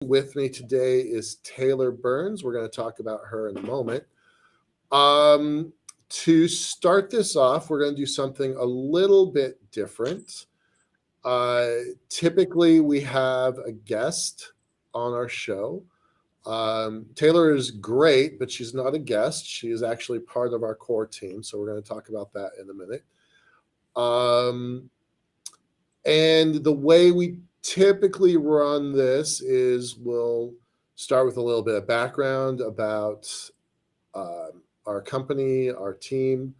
With me today is Taylor Burns. We're going to talk about her in a moment. To start this off, we're going to do something a little bit different. Uh, Typically, we have a guest on our show. Taylor is great, but she's not a guest. She is actually part of our core team. So we're going to talk about that in a minute. Um, and the way we typically run this is we'll start with a little bit of background about our company, our team,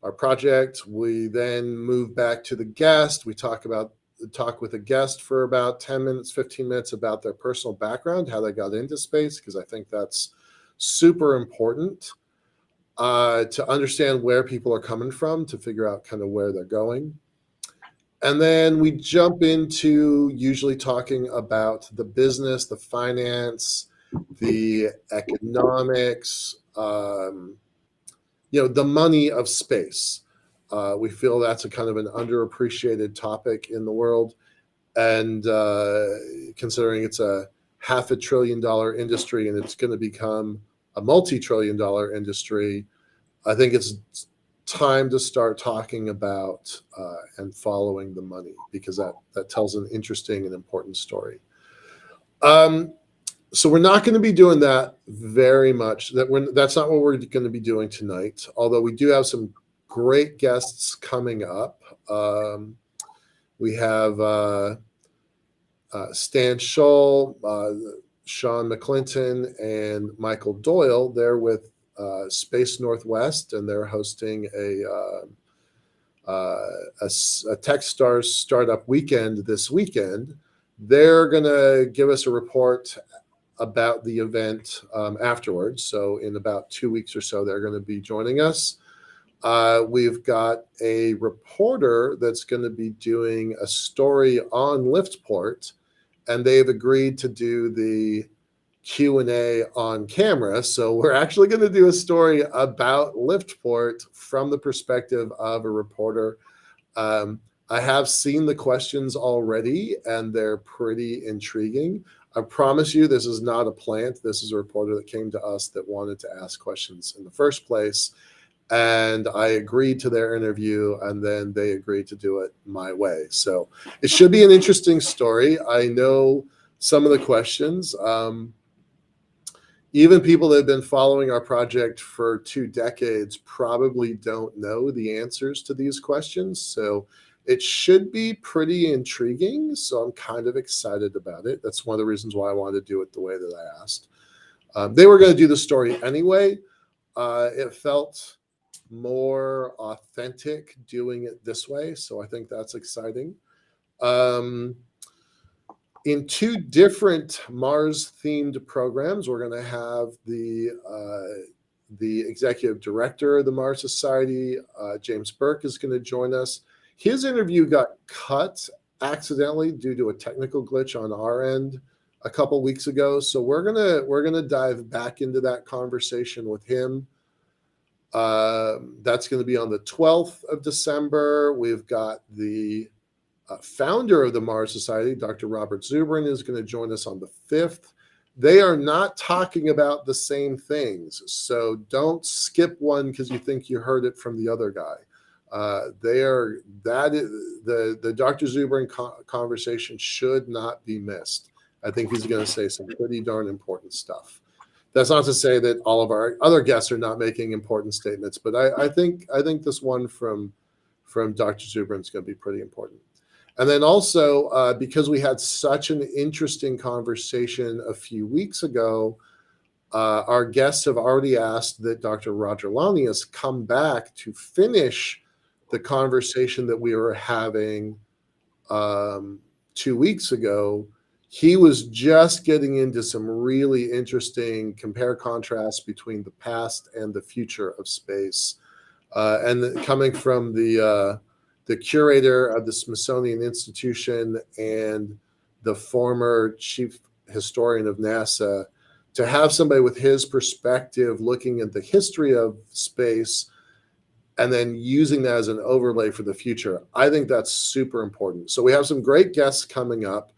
our project. We then move back to the guest. We talk with a guest for about 10 minutes, 15 minutes about their personal background, how they got into space, because I think that's super important to understand where people are coming from, to figure out kind of where they're going. And then we jump into usually talking about the business, the finance, the economics, the money of space. We feel that's a kind of an underappreciated topic in the world. And considering it's a $500 billion industry and it's going to become a multi-trillion-dollar industry, I think it's time to start talking about and following the money, because that tells an interesting and important story. So we're not going to be doing that very much. That's not what we're going to be doing tonight, although we do have some great guests coming up. We have Stan Scholl, Sean McClinton, and Michael Doyle. They're with Space Northwest, and they're hosting a Techstars startup weekend this weekend. They're going to give us a report about the event afterwards. So in about 2 weeks or so, they're going to be joining us. We've got a reporter that's going to be doing a story on Liftport, and they've agreed to do the Q&A on camera. So we're actually going to do a story about Liftport from the perspective of a reporter. I have seen the questions already, and they're pretty intriguing. I promise you, this is not a plant. This is a reporter that came to us that wanted to ask questions in the first place. And I agreed to their interview, and then they agreed to do it my way. So it should be an interesting story. I know some of the questions. Even people that have been following our project for 2 decades probably don't know the answers to these questions. So it should be pretty intriguing. So I'm kind of excited about it. That's one of the reasons why I wanted to do it the way that I asked. They were going to do the story anyway. It felt more authentic doing it this way. So I think that's exciting. In 2 different Mars-themed programs, we're going to have the executive director of the Mars Society, James Burke, is going to join us. His interview got cut accidentally due to a technical glitch on our end a couple weeks ago. So we're gonna dive back into that conversation with him. That's going to be on the 12th of December. We've got the founder of the Mars Society, Dr. Robert Zubrin, is going to join us on the 5th. They are not talking about the same things, so don't skip one because you think you heard it from the other guy. The Dr. Zubrin conversation should not be missed. I think he's going to say some pretty darn important stuff. That's not to say that all of our other guests are not making important statements, but I think this one from Dr. Zubrin is going to be pretty important. And then also, because we had such an interesting conversation a few weeks ago, our guests have already asked that Dr. Roger Lanius come back to finish the conversation that we were having 2 weeks ago. He was just getting into some really interesting compare-contrast between the past and the future of space. And coming from the curator of the Smithsonian Institution and the former chief historian of NASA, to have somebody with his perspective looking at the history of space and then using that as an overlay for the future, I think that's super important. So we have some great guests coming up.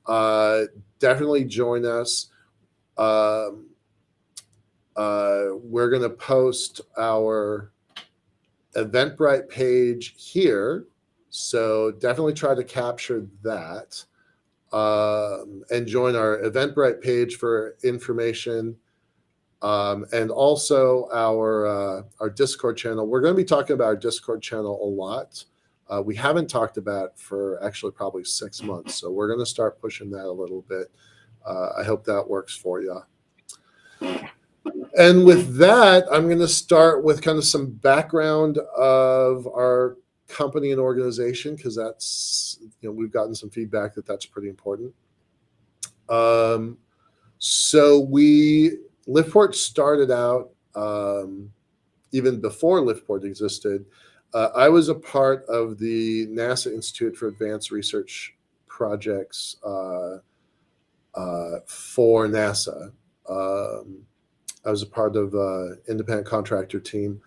definitely join us. Um, we're going to post our Eventbrite page here. So definitely try to capture that, and join our Eventbrite page for information. And also our Discord channel. We're going to be talking about our Discord channel a lot. We haven't talked about it for actually probably 6 months. So we're going to start pushing that a little bit. I hope that works for you. And with that, I'm going to start with kind of some background of our company and organization, because that's, we've gotten some feedback that that's pretty important. So Liftport started out, even before Liftport existed. I was a part of the NASA Institute for Advanced Research Projects for NASA. I was a part of an independent contractor team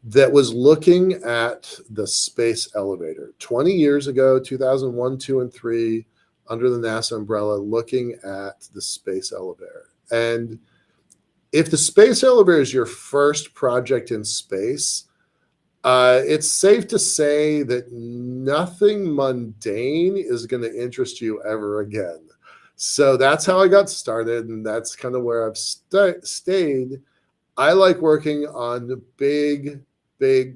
that was looking at the space elevator 20 years ago, 2001, 2, and 3, under the NASA umbrella, looking at the space elevator. And if the space elevator is your first project in space, it's safe to say that nothing mundane is going to interest you ever again. So that's how I got started, and that's kind of where I've stayed. I like working on big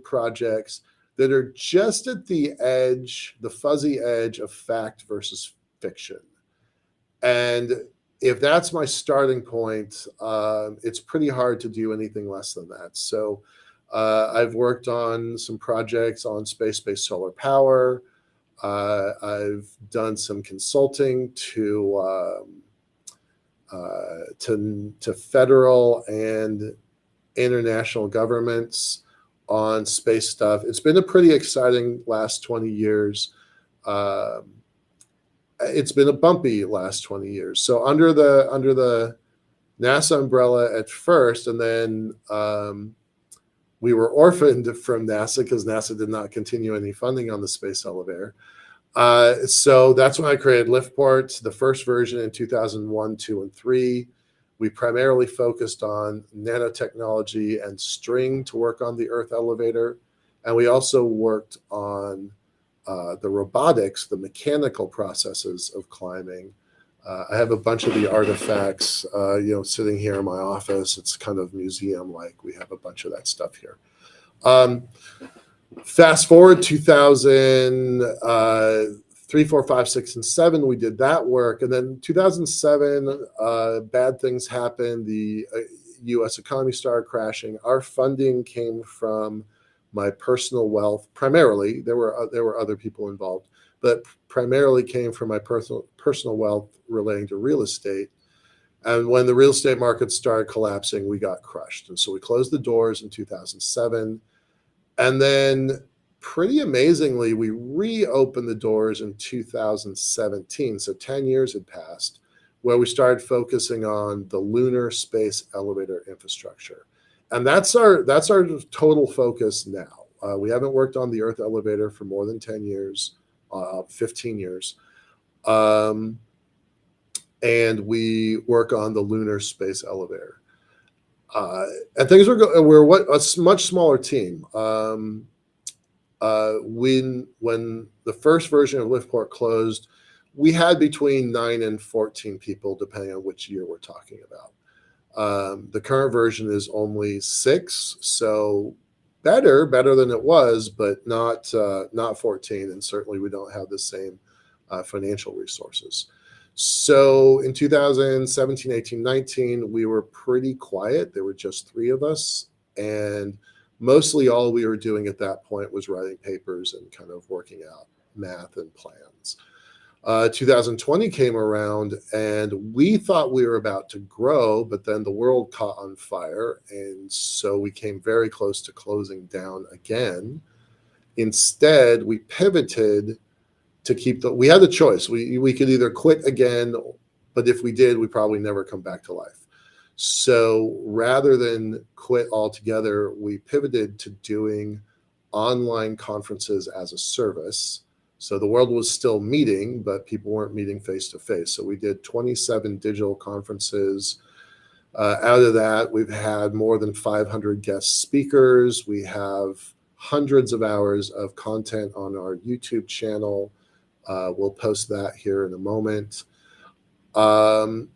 projects that are just at the edge, the fuzzy edge of fact versus fiction. And if that's my starting point, it's pretty hard to do anything less than that. So I've worked on some projects on space-based solar power. I've done some consulting to federal and international governments on space stuff. It's been a pretty exciting last 20 years. It's been a bumpy last 20 years. So under the NASA umbrella at first, and then we were orphaned from NASA because NASA did not continue any funding on the space elevator. So that's when I created Liftport, the first version in 2001, 2, and 3. We primarily focused on nanotechnology and string to work on the Earth elevator. And we also worked on the robotics, the mechanical processes of climbing. I have a bunch of the artifacts, sitting here in my office. It's kind of museum-like. We have a bunch of that stuff here. Fast forward 2003, 4, 5, 6, and 7, we did that work. And then 2007, bad things happened. The U.S. economy started crashing. Our funding came from my personal wealth. Primarily, there were other people involved, but primarily came from my personal wealth relating to real estate. And when the real estate market started collapsing, we got crushed. And so we closed the doors in 2007. And then pretty amazingly, we reopened the doors in 2017. So 10 years had passed, where we started focusing on the lunar space elevator infrastructure. And that's our total focus now. We haven't worked on the Earth elevator for more than 10 years, 15 years. And we work on the lunar space elevator. And things we're a much smaller team. When the first version of Liftport closed, we had between 9 and 14 people, depending on which year we're talking about. The current version is only 6, so better than it was, but not 14, and certainly we don't have the same financial resources. So in 2017, 18, 19, we were pretty quiet. There were just 3 of us, and mostly all we were doing at that point was writing papers and kind of working out math and plans. 2020 came around, and we thought we were about to grow, but then the world caught on fire, and so we came very close to closing down again. Instead, we pivoted to we had a choice. We could either quit again, but if we did, we'd probably never come back to life. So rather than quit altogether, we pivoted to doing online conferences as a service. So the world was still meeting, but people weren't meeting face to face. So we did 27 digital conferences. Out of that, we've had more than 500 guest speakers. We have hundreds of hours of content on our YouTube channel. We'll post that here in a moment. And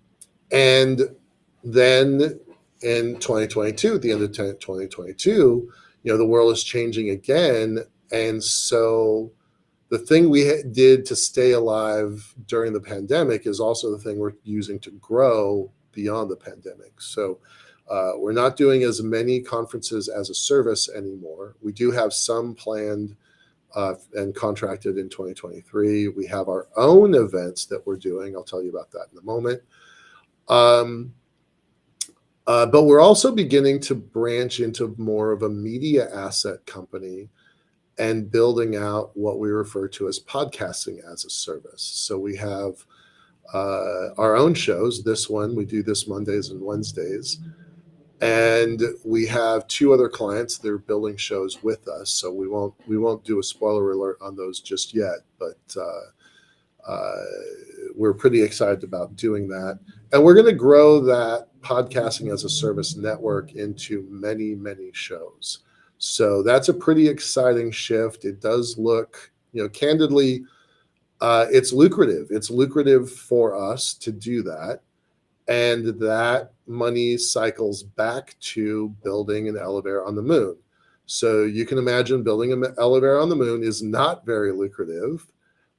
then in 2022, at the end of 2022, the world is changing again. And so the thing we did to stay alive during the pandemic is also the thing we're using to grow beyond the pandemic. So we're not doing as many conferences as a service anymore. We do have some planned and contracted in 2023. We have our own events that we're doing. I'll tell you about that in a moment. But we're also beginning to branch into more of a media asset company and building out what we refer to as podcasting as a service. So we have our own shows. This one, we do this Mondays and Wednesdays. And we have 2 other clients that are building shows with us. So we won't do a spoiler alert on those just yet, but we're pretty excited about doing that. And we're going to grow that podcasting as a service network into many, many shows. So that's a pretty exciting shift. It does look, candidly, it's lucrative. It's lucrative for us to do that. And that money cycles back to building an elevator on the moon. So you can imagine building an elevator on the moon is not very lucrative.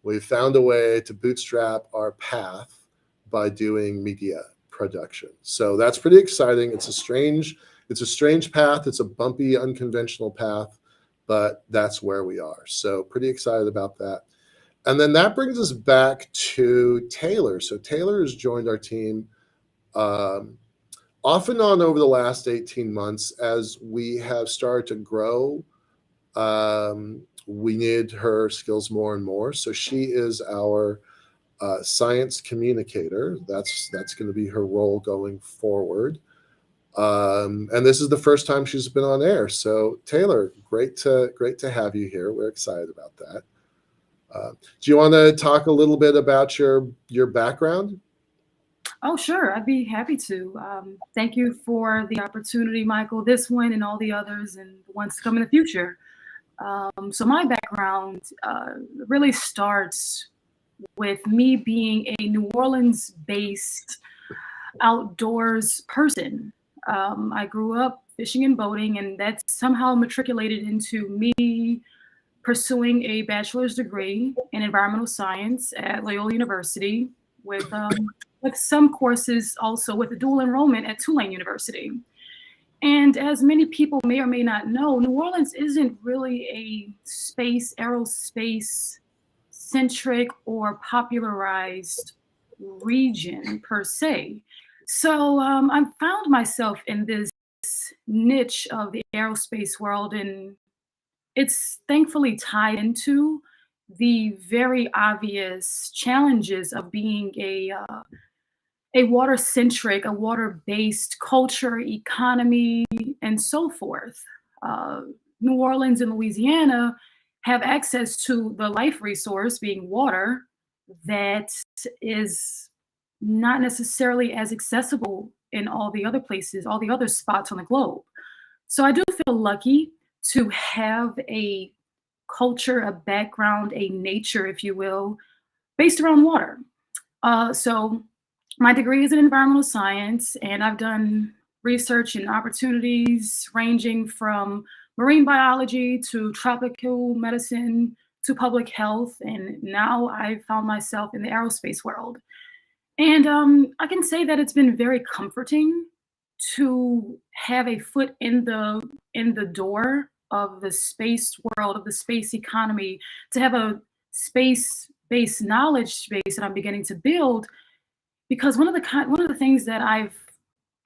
We've found a way to bootstrap our path by doing media production. So that's pretty exciting. It's a strange path. It's a bumpy, unconventional path, but that's where we are. So pretty excited about that. And then that brings us back to Taylor. So Taylor has joined our team off and on over the last 18 months as we have started to grow. We need her skills more and more. So she is our science communicator. That's going to be her role going forward. And this is the first time she's been on air. So Taylor, great to have you here. We're excited about that. Do you want to talk a little bit about your background? Oh, sure. I'd be happy to. Thank you for the opportunity, Michael, this one and all the others and the ones to come in the future. So my background really starts with me being a New Orleans-based outdoors person. I grew up fishing and boating, and that somehow matriculated into me pursuing a bachelor's degree in environmental science at Loyola University with some courses also with a dual enrollment at Tulane University. And as many people may or may not know, New Orleans isn't really a aerospace centric or popularized region per se. So I found myself in this niche of the aerospace world, and it's thankfully tied into the very obvious challenges of being a water-centric, a water-based culture, economy, and so forth. New Orleans and Louisiana have access to the life resource, being water, that is not necessarily as accessible in all the other places, all the other spots on the globe. So I do feel lucky to have a culture, a background, a nature, if you will, based around water. So my degree is in environmental science, and I've done research and opportunities ranging from marine biology to tropical medicine to public health. And now I found myself in the aerospace world. And I can say that it's been very comforting to have a foot in the door of the space world, of the space economy, to have a space-based knowledge base that I'm beginning to build. Because one of the things that I've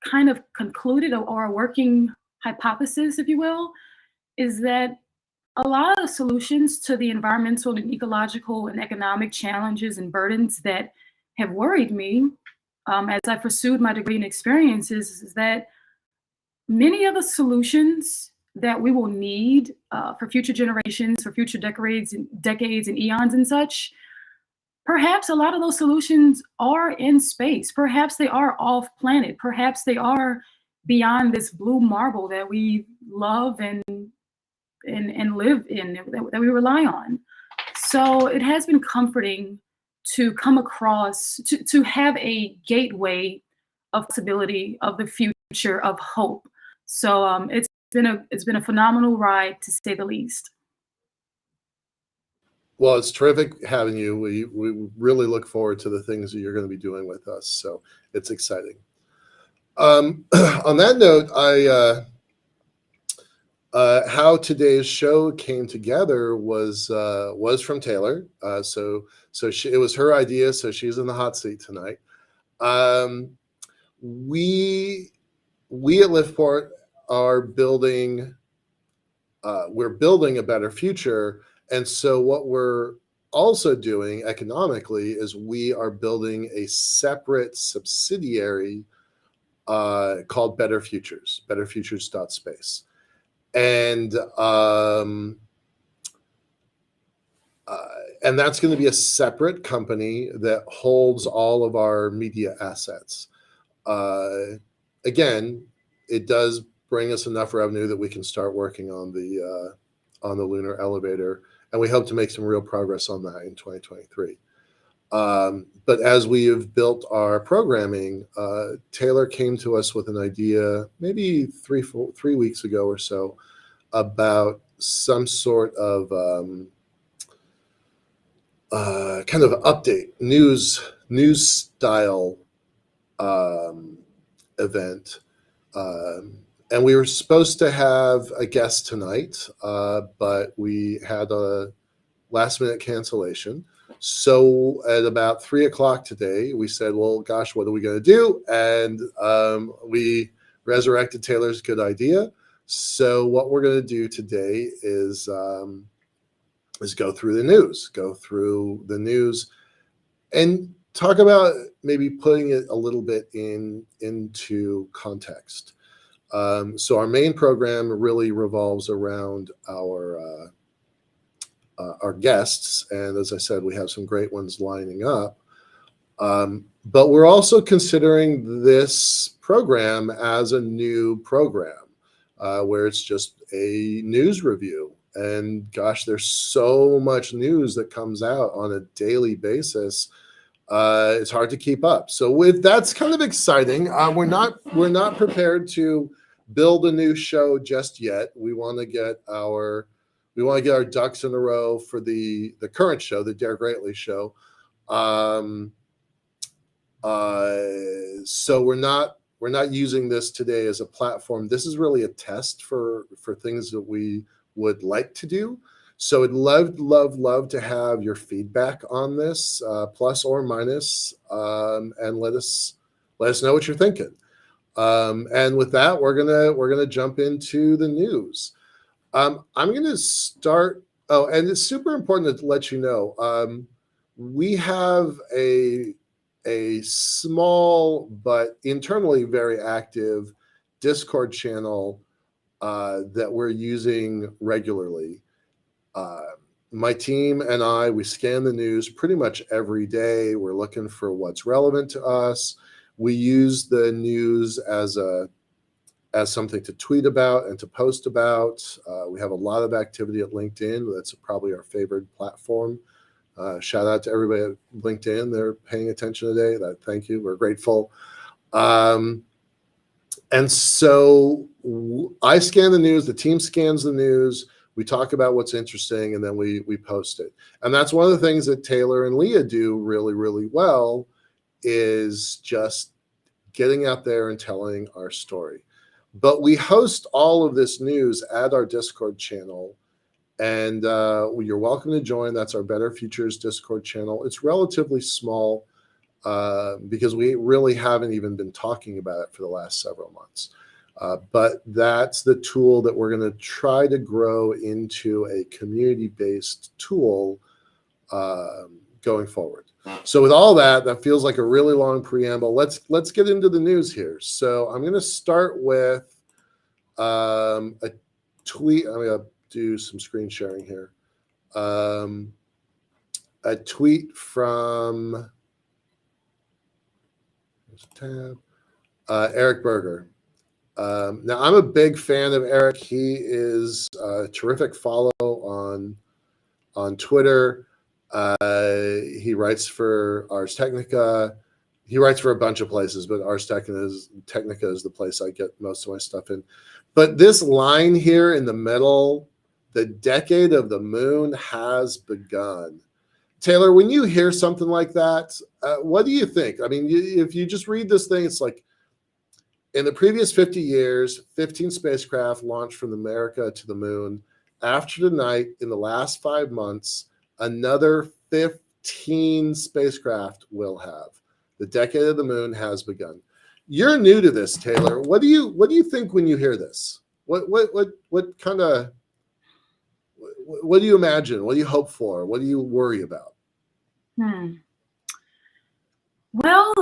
kind of concluded, or a working hypothesis, if you will, is that a lot of the solutions to the environmental and ecological and economic challenges and burdens that have worried me as I pursued my degree and experiences is that many of the solutions that we will need for future generations, for future decades and eons and such, perhaps a lot of those solutions are in space. Perhaps they are off planet. Perhaps they are beyond this blue marble that we love and live in, that we rely on. So it has been comforting to come across, to have a gateway of possibility, of the future, of hope. So it's been a phenomenal ride, to say the least. Well, it's terrific having you. We really look forward to the things that you're going to be doing with us. So it's exciting. On that note, how today's show came together was from Taylor. So it was her idea. So she's in the hot seat tonight. We at Liftport are building. We're building a better future. And so what we're also doing economically is we are building a separate subsidiary called Better Futures, betterfutures.space. And that's going to be a separate company that holds all of our media assets. Again, it does bring us enough revenue that we can start working on the lunar elevator, and we hope to make some real progress on that in 2023. But as we have built our programming, Taylor came to us with an idea maybe 3 weeks ago or so about some sort of kind of update, news style event. And we were supposed to have a guest tonight, but we had a last minute cancellation. So at about 3 o'clock today, we said, well, gosh, what are we going to do? And we resurrected Taylor's good idea. So what we're going to do today is go through the news and talk about maybe putting it a little bit into context. So our main program really revolves around our guests, and as I said, we have some great ones lining up. But we're also considering this program as a new program, where it's just a news review. And gosh, there's so much news that comes out on a daily basis. It's hard to keep up. So that's kind of exciting. We're not prepared to build a new show just yet. We want to get our ducks in a row for the current show, the DareGreatly show. So we're not using this today as a platform. This is really a test for things that we would like to do. So I'd love to have your feedback on this, plus or minus, and let us know what you're thinking. And with that, we're gonna jump into the news. I'm gonna start. Oh, and it's super important to let you know, we have a small but internally very active Discord channel that we're using regularly. My team and I, we scan the news pretty much every day. We're looking for what's relevant to us. We use the news as something to tweet about and to post about. We have a lot of activity at LinkedIn. That's probably our favorite platform. Shout out to everybody at LinkedIn. They're paying attention today. Thank you. We're grateful. And so I scan the news. The team scans the news. We talk about what's interesting, and then we post it. And that's one of the things that Taylor and Leah do really, really well, is just getting out there and telling our story. But we host all of this news at our Discord channel, and you're welcome to join. That's our Better Futures Discord channel. It's relatively small because we really haven't even been talking about it for the last several months. But that's the tool that we're going to try to grow into a community-based tool going forward. So with all that feels like a really long preamble. Let's get into the news here. So I'm going to start with a tweet. I'm going to do some screen sharing here. A tweet from Eric Berger. Now, I'm a big fan of Eric. He is a terrific follow on Twitter. He writes for Ars Technica. He writes for a bunch of places, but Ars Technica is the place I get most of my stuff in. But this line here in the middle, the decade of the moon has begun. Taylor, when you hear something like that, what do you think? I mean, if you just read this thing, it's like, in the previous 50 years, 15 spacecraft launched from America to the moon. After tonight, in the last 5 months, another 15 spacecraft will have. The decade of the moon has begun. You're new to this, Taylor. What do you think when you hear this? What do you imagine? What do you hope for? What do you worry about? Well,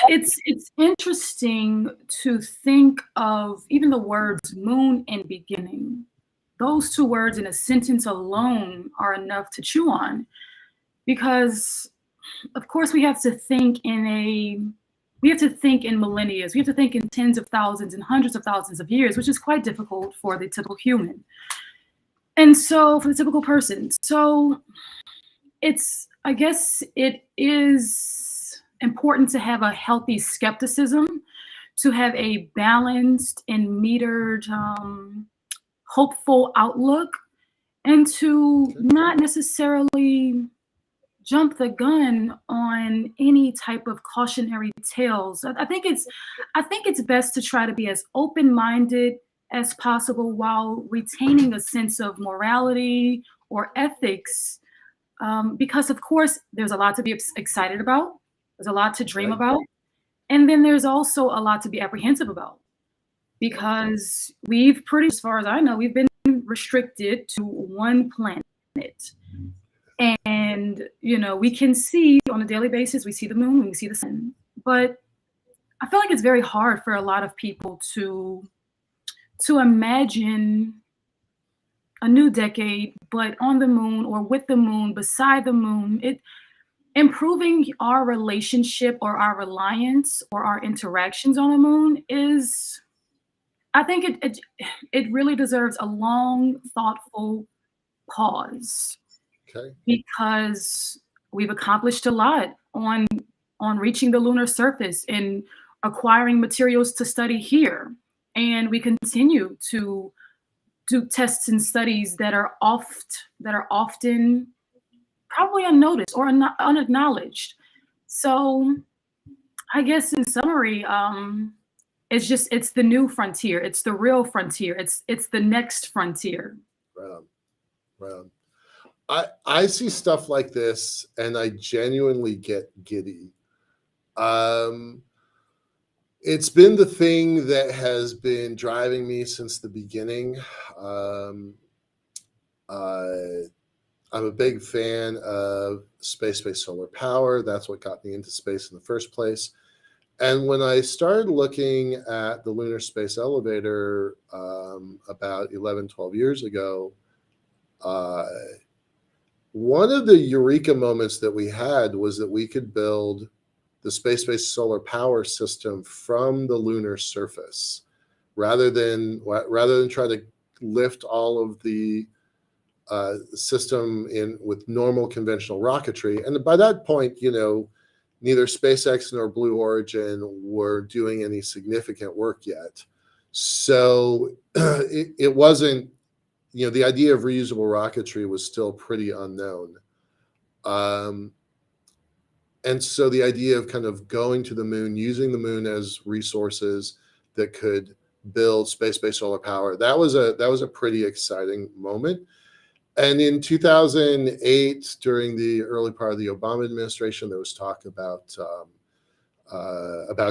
it's interesting to think of even the words moon and beginning. Those two words in a sentence alone are enough to chew on, because of course we have to think in millennia. We have to think in tens of thousands and hundreds of thousands of years, which is quite difficult for the typical human. And so for the typical person. So I guess it is important to have a healthy skepticism, to have a balanced and metered, hopeful outlook, and to not necessarily jump the gun on any type of cautionary tales. I think it's best to try to be as open-minded as possible while retaining a sense of morality or ethics, because of course there's a lot to be excited about, there's a lot to dream about, and then there's also a lot to be apprehensive about, because as far as I know, we've been restricted to one planet. And, we can see on a daily basis, we see the moon, we see the sun. But I feel like it's very hard for a lot of people to imagine a new decade, but on the moon or with the moon, beside the moon. Improving our relationship or our reliance or our interactions on the moon I think it really deserves a long, thoughtful pause. Okay. Because we've accomplished a lot on reaching the lunar surface and acquiring materials to study here. And we continue to do tests and studies that are often probably unnoticed or unacknowledged. So I guess in summary, it's the new frontier. It's the real frontier. It's the next frontier. Right on. I see stuff like this and I genuinely get giddy. It's been the thing that has been driving me since the beginning. I'm a big fan of space-based solar power. That's what got me into space in the first place. And when I started looking at the Lunar Space Elevator about 11, 12 years ago, one of the eureka moments that we had was that we could build the space-based solar power system from the lunar surface, rather than try to lift all of the system in with normal conventional rocketry. And by that point, neither SpaceX nor Blue Origin were doing any significant work yet. So it wasn't. The idea of reusable rocketry was still pretty unknown. And so the idea of kind of going to the moon, using the moon as resources that could build space-based solar power, that was a pretty exciting moment. And in 2008, during the early part of the Obama administration, there was talk about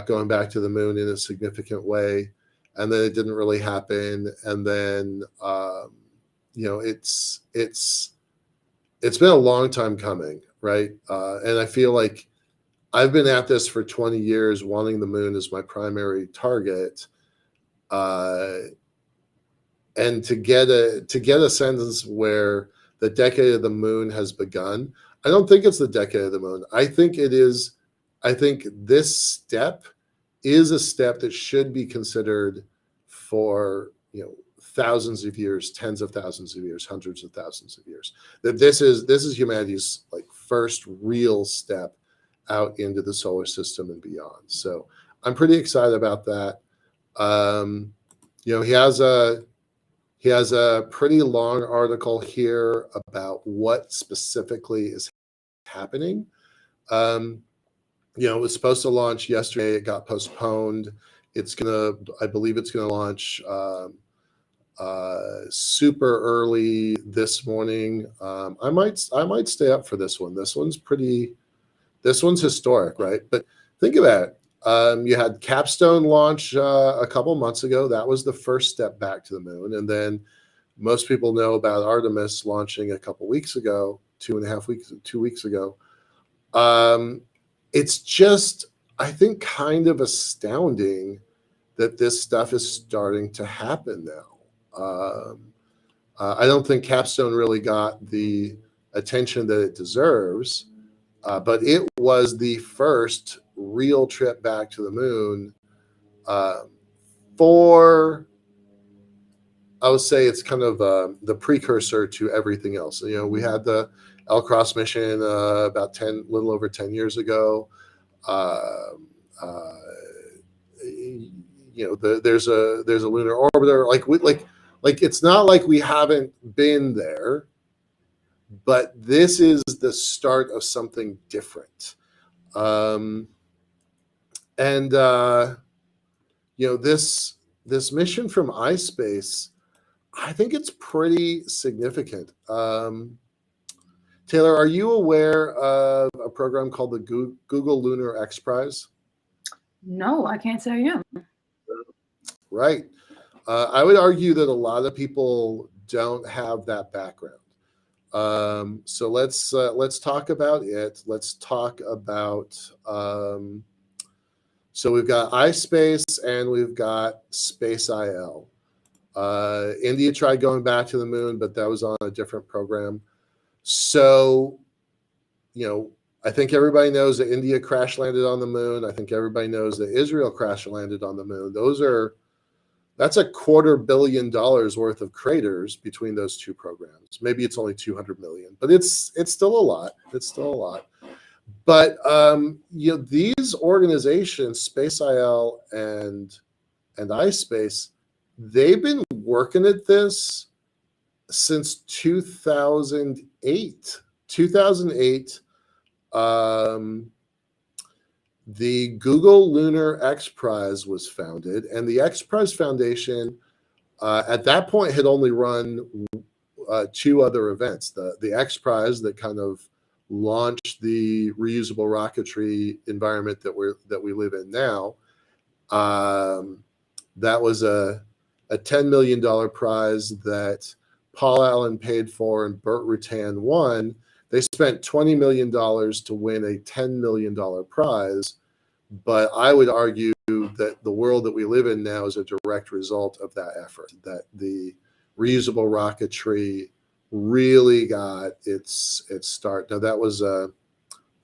going back to the moon in a significant way. And then it didn't really happen. And then it's been a long time coming, right? And I feel like I've been at this for 20 years, wanting the moon as my primary target. And and to get a sentence where the decade of the moon has begun, I don't think it's the decade of the moon. I think this step is a step that should be considered for, thousands of years, tens of thousands of years, hundreds of thousands of years. That this is humanity's like first real step out into the solar system and beyond. So I'm pretty excited about that. He has a pretty long article here about what specifically is happening. It was supposed to launch yesterday. It got postponed. I believe it's gonna launch super early this morning. I might stay up for this one. This one's historic, right? But think about it. You had Capstone launch a couple months ago. That was the first step back to the moon. And then most people know about Artemis launching a couple weeks ago, 2 weeks ago. It's just, I think, kind of astounding that this stuff is starting to happen now. I don't think Capstone really got the attention that it deserves, but it was the first real trip back to the moon I would say it's kind of the precursor to everything else. We had the L-Cross mission about little over 10 years ago. There's a lunar orbiter. Like it's not like we haven't been there, but this is the start of something different. This mission from iSpace, I think it's pretty significant. Taylor, are you aware of a program called the Google Lunar X Prize? No, I can't say I am. Right. I would argue that a lot of people don't have that background. So let's talk about it. Let's talk about. So we've got iSpace and we've got Space.il. India tried going back to the moon, but that was on a different program. So, I think everybody knows that India crash landed on the moon. I think everybody knows that Israel crash landed on the moon. That's $250 million worth of craters between those two programs. Maybe it's only 200 million, but it's still a lot. It's still a lot. But these organizations, Space.il and iSpace, they've been working at this since 2008. 2008, the Google Lunar X Prize was founded, and the X Prize Foundation at that point had only run 2 other events. The X Prize that kind of launched the reusable rocketry environment that we live in now. That was a $10 million prize that Paul Allen paid for and Burt Rutan won. They spent $20 million to win a $10 million prize. But I would argue that the world that we live in now is a direct result of that effort, that the reusable rocketry really got its start. Now, that was a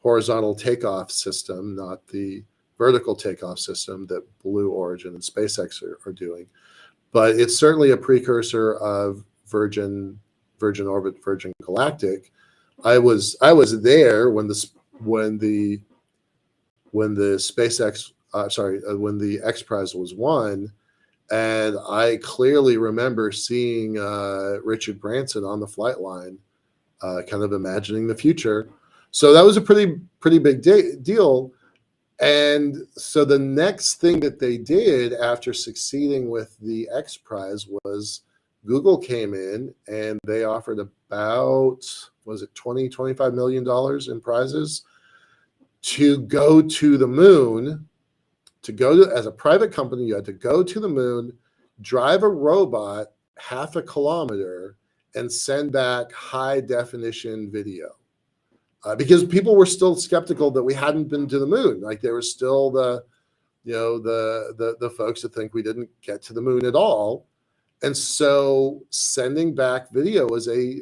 horizontal takeoff system, not the vertical takeoff system that Blue Origin and SpaceX are doing. But it's certainly a precursor of Virgin Orbit, Virgin Galactic. I was there when the X Prize was won, and I clearly remember seeing Richard Branson on the flight line, kind of imagining the future. So that was a pretty big deal. And so the next thing that they did after succeeding with the X Prize was Google came in and they offered about, $25 million in prizes to go to the moon. As a private company, you had to go to the moon, drive a robot half a kilometer, and send back high definition video. Because people were still skeptical that we hadn't been to the moon. Like there was still the folks that think we didn't get to the moon at all. And so sending back video was a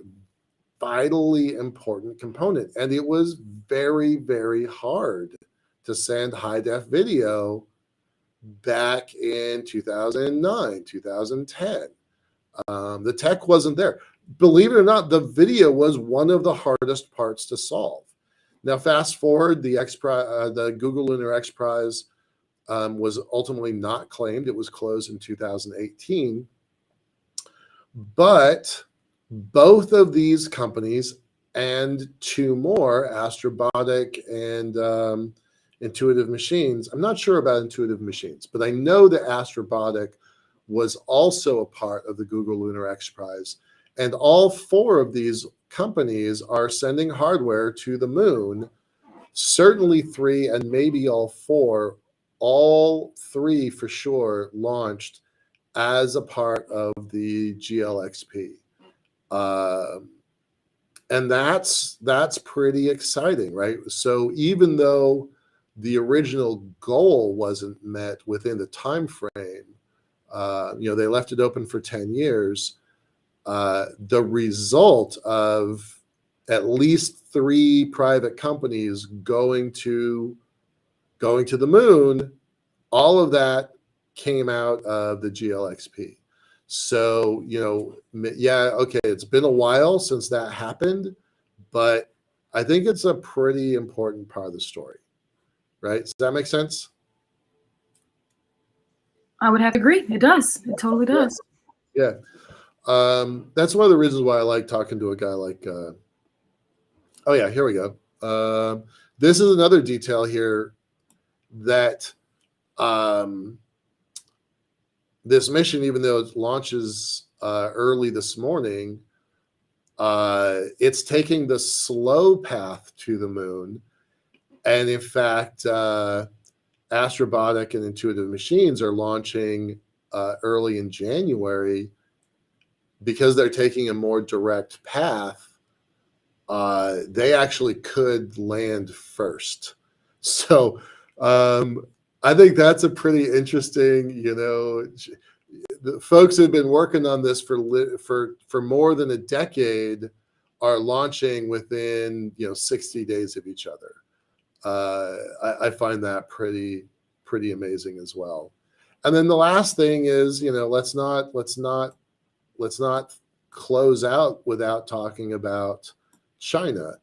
vitally important component. And it was very, very hard to send high def video back in 2009, 2010. The tech wasn't there. Believe it or not, the video was one of the hardest parts to solve. Now, fast forward, the Google Lunar X Prize was ultimately not claimed. It was closed in 2018. But both of these companies and two more, Astrobotic and Intuitive Machines. I'm not sure about Intuitive Machines, but I know that Astrobotic was also a part of the Google Lunar X Prize. And all four of these companies are sending hardware to the moon. Certainly three, and maybe all four. All three for sure launched as a part of the GLXP. And that's pretty exciting, right? So even though the original goal wasn't met within the time frame, they left it open for 10 years. The result of at least three private companies going to the moon, all of that came out of the GLXP. So, yeah, okay, it's been a while since that happened, but I think it's a pretty important part of the story, right? Does that make sense? I would have to agree. It does. It totally does. Yeah. That's one of the reasons why I like talking to a guy like, oh yeah, here we go. This is another detail here that this mission, even though it launches early this morning, it's taking the slow path to the moon. And in fact, Astrobotic and Intuitive Machines are launching early in January because they're taking a more direct path. They actually could land first. So I think that's a pretty interesting, the folks who've been working on this for more than a decade are launching within 60 days of each other. I find that pretty amazing as well. And then the last thing is, let's not close out without talking about China.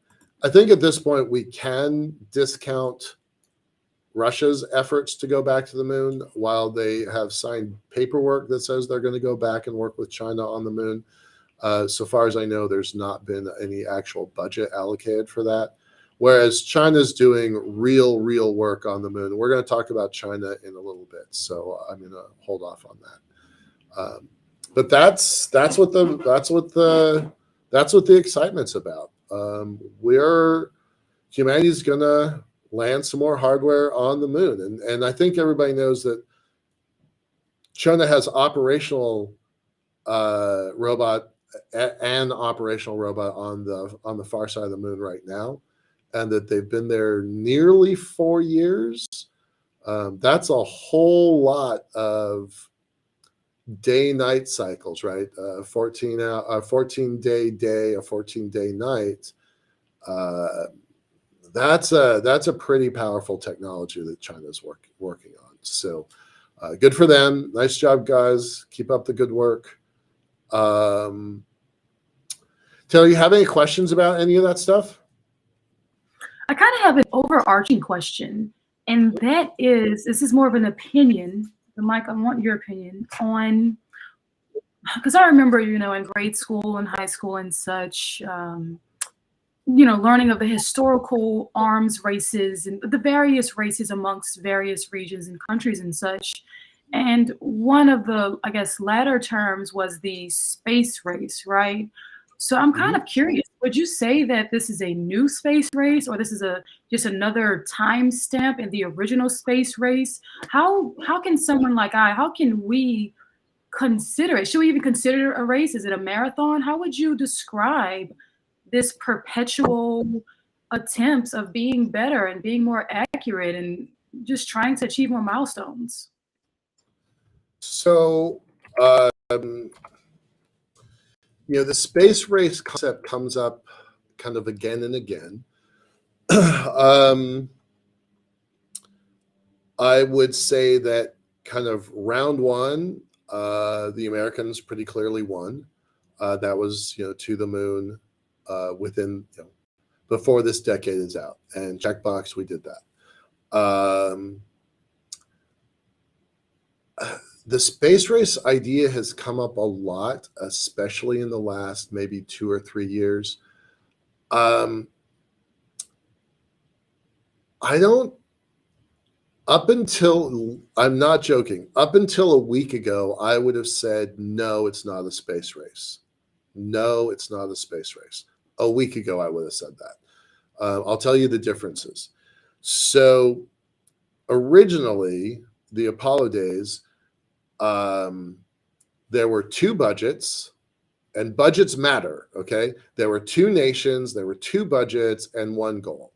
I think at this point we can discount Russia's efforts to go back to the moon while they have signed paperwork that says they're going to go back and work with China on the moon. So far as I know, there's not been any actual budget allocated for that. Whereas China's doing real work on the moon. We're going to talk about China in a little bit, so I'm going to hold off on that. But that's what the excitement's about. Humanity's going to land some more hardware on the moon, and I think everybody knows that China has operational robot and operational robot on the far side of the moon right now, and that they've been there nearly 4 years. That's a whole lot of day-night cycles, right? 14 day, a 14-day night. That's a pretty powerful technology that China's working on. So good for them. Nice job, guys. Keep up the good work. Taylor, you have any questions about any of that stuff? I kind of have an overarching question, and that is, this is more of an opinion. Mike, I want your opinion on, because I remember, in grade school and high school and such, learning of the historical arms races and the various races amongst various regions and countries and such. And one of the, I guess, latter terms was the space race, right? So I'm kind of curious, would you say that this is a new space race, or this is just another time stamp in the original space race? How can someone like how can we consider it? Should we even consider it a race? Is it a marathon? How would you describe this perpetual attempts of being better and being more accurate and just trying to achieve more milestones? So the space race concept comes up kind of again and again. I would say that kind of round one, the Americans pretty clearly won. That was, to the moon within, before this decade is out. And checkbox, we did that. The space race idea has come up a lot, especially in the last maybe 2 or 3 years. I don't, up until, I'm not joking, up until a week ago, I would have said, no, it's not a space race. No, it's not a space race. A week ago, I would have said that. I'll tell you the differences. So originally, the Apollo days, there were 2 budgets, and budgets matter, okay? There were 2 nations, there were 2 budgets, and 1 goal.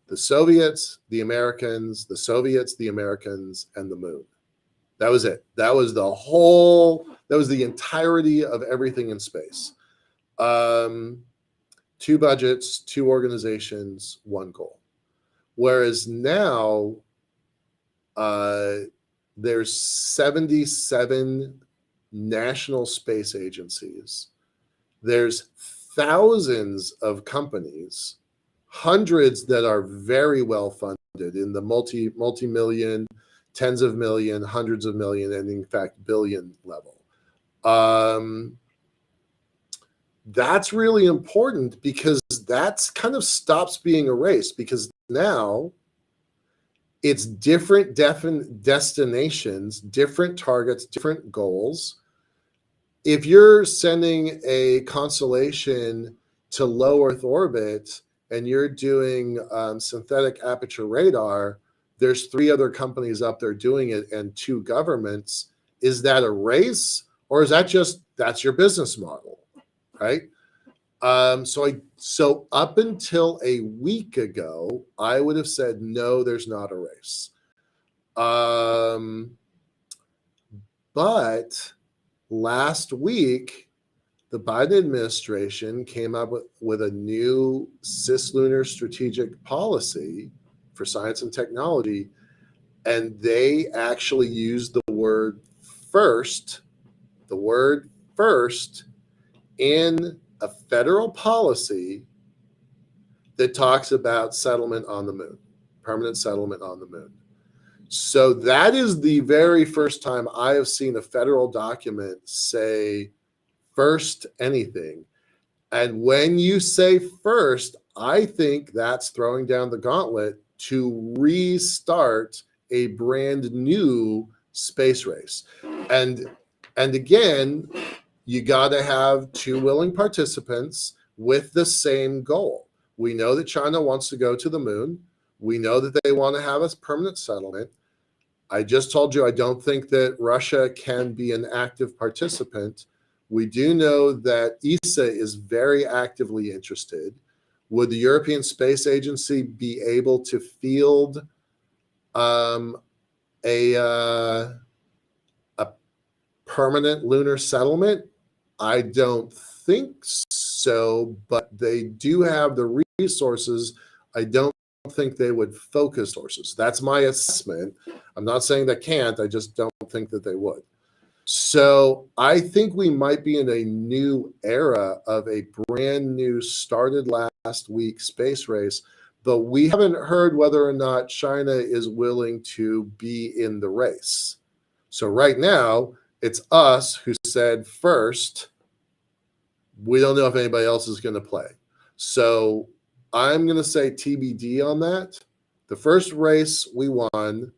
The Soviets, the Americans, the Soviets, the Americans, and the moon. That was it. That was the entirety of everything in space. 2 budgets, 2 organizations, 1 goal. Whereas now, there's 77 national space agencies. There's thousands of companies, hundreds that are very well funded in the multi-million, tens of million, hundreds of million, and in fact, billion level. That's really important because that's kind of stops being a race, because now it's different destinations, different targets, different goals. If you're sending a constellation to low Earth orbit and you're doing synthetic aperture radar, there's 3 other companies up there doing it and 2 governments. Is that a race, or is that just, that's your business model, right? So up until a week ago, I would have said, no, there's not a race. But last week, the Biden administration came up with a new cislunar strategic policy for science and technology, and they actually used the word first in a federal policy that talks about settlement on the moon, permanent settlement on the moon. So that is the very first time I have seen a federal document say first anything. And when you say first, I think that's throwing down the gauntlet to restart a brand new space race. And again, you got to have 2 willing participants with the same goal. We know that China wants to go to the moon. We know that they want to have a permanent settlement. I just told you I don't think that Russia can be an active participant. We do know that ESA is very actively interested. Would the European Space Agency be able to field a permanent lunar settlement? I don't think so, but they do have the resources. I don't think they would focus sources. That's my assessment. I'm not saying they can't. I just don't think that they would. So I think we might be in a new era of a brand new, started last week space race, but we haven't heard whether or not China is willing to be in the race. So right now, it's us who said first. We don't know if anybody else is going to play. So I'm going to say TBD on that. The first race we won.